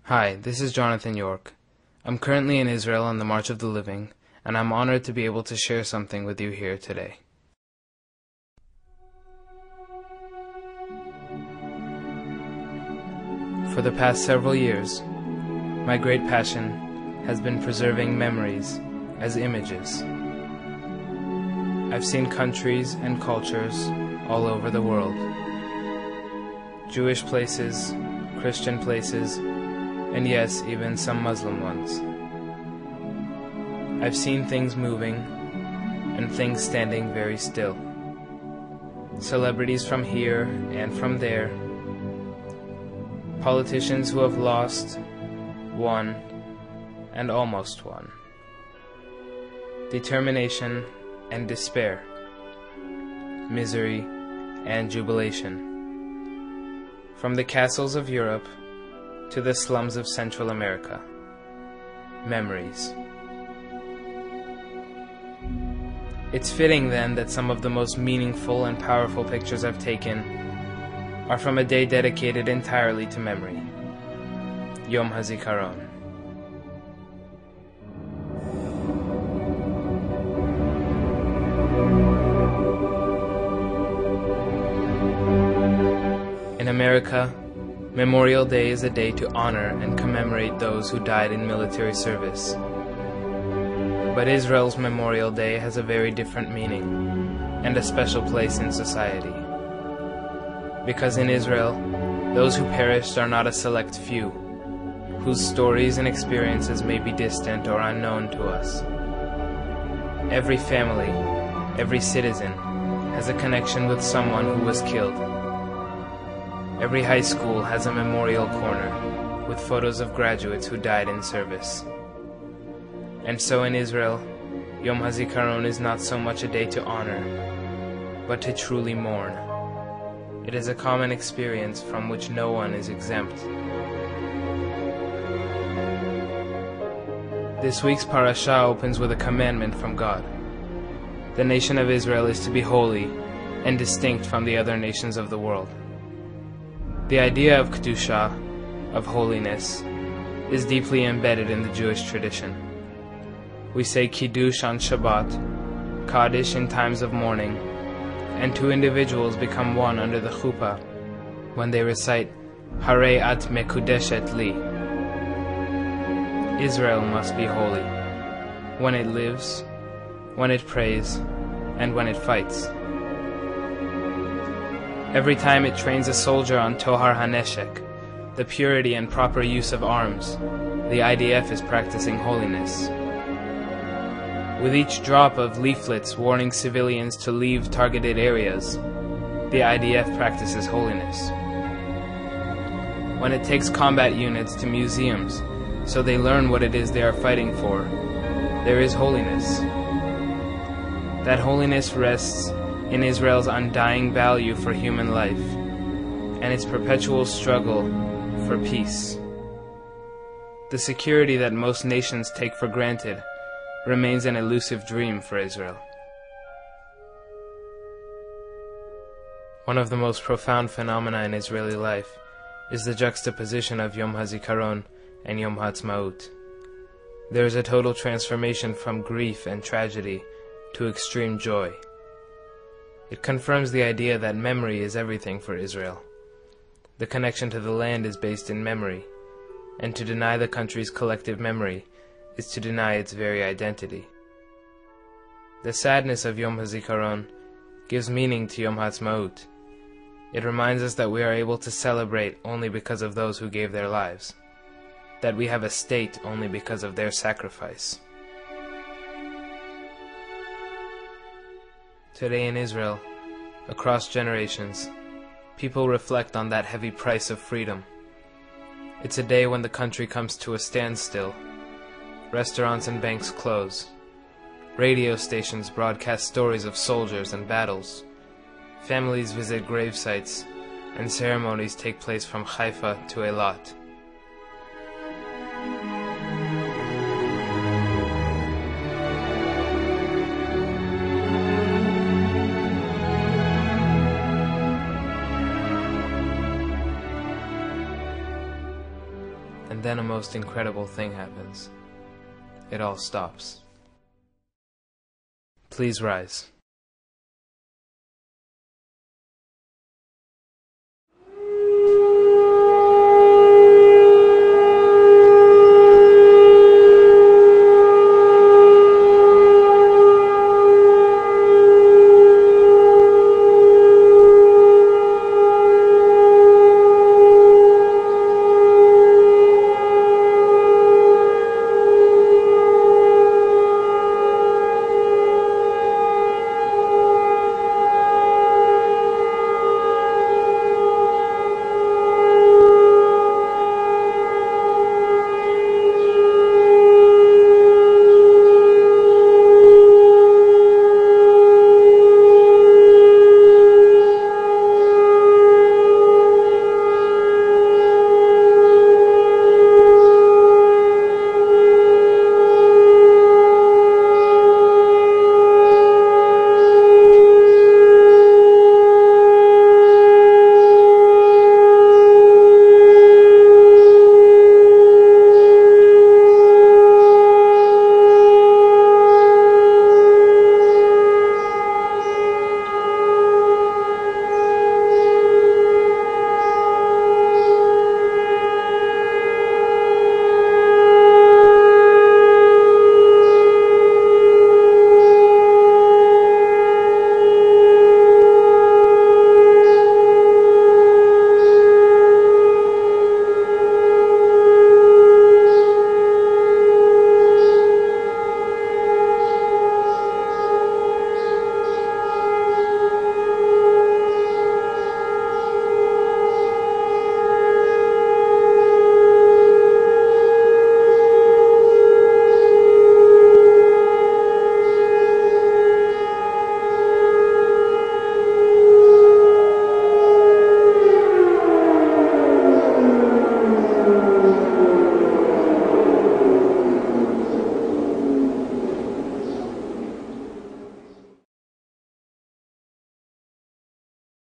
Hi, this is Jonathan York. I'm currently in Israel on the March of the Living, and I'm honored to be able to share something with you here today. For the past several years, my great passion has been preserving memories as images. I've seen countries and cultures all over the world. Jewish places, Christian places, and yes, even some Muslim ones. I've seen things moving and things standing very still. Celebrities from here and from there. Politicians who have lost, won, and almost won. Determination and despair. Misery and jubilation. From the castles of Europe to the slums of Central America. Memories. It's fitting then that some of the most meaningful and powerful pictures I've taken are from a day dedicated entirely to memory. Yom HaZikaron. In America, Memorial Day is a day to honor and commemorate those who died in military service. But Israel's Memorial Day has a very different meaning and a special place in society. Because in Israel, those who perished are not a select few, whose stories and experiences may be distant or unknown to us. Every family, every citizen, has a connection with someone who was killed. Every high school has a memorial corner with photos of graduates who died in service. And so in Israel, Yom HaZikaron is not so much a day to honor, but to truly mourn. It is a common experience from which no one is exempt. This week's parasha opens with a commandment from God. The nation of Israel is to be holy and distinct from the other nations of the world. The idea of Kedusha, of holiness, is deeply embedded in the Jewish tradition. We say Kiddush on Shabbat, Kaddish in times of mourning, and two individuals become one under the chuppah when they recite Harei at mekudeshet li. Israel must be holy, when it lives, when it prays, and when it fights. Every time it trains a soldier on Tohar HaNeshek, the purity and proper use of arms, the IDF is practicing holiness. With each drop of leaflets warning civilians to leave targeted areas, the IDF practices holiness. When it takes combat units to museums so they learn what it is they are fighting for, there is holiness. That holiness rests in Israel's undying value for human life and its perpetual struggle for peace. The security that most nations take for granted remains an elusive dream for Israel. One of the most profound phenomena in Israeli life is the juxtaposition of Yom HaZikaron and Yom HaAtzmaut. There is a total transformation from grief and tragedy to extreme joy. It confirms the idea that memory is everything for Israel. The connection to the land is based in memory, and to deny the country's collective memory is to deny its very identity. The sadness of Yom HaZikaron gives meaning to Yom HaAtzmaut. It reminds us that we are able to celebrate only because of those who gave their lives, that we have a state only because of their sacrifice. Today in Israel, across generations, people reflect on that heavy price of freedom. It's a day when the country comes to a standstill. Restaurants and banks close. Radio stations broadcast stories of soldiers and battles. Families visit grave sites, and ceremonies take place from Haifa to Eilat. And then a most incredible thing happens. It all stops. Please rise.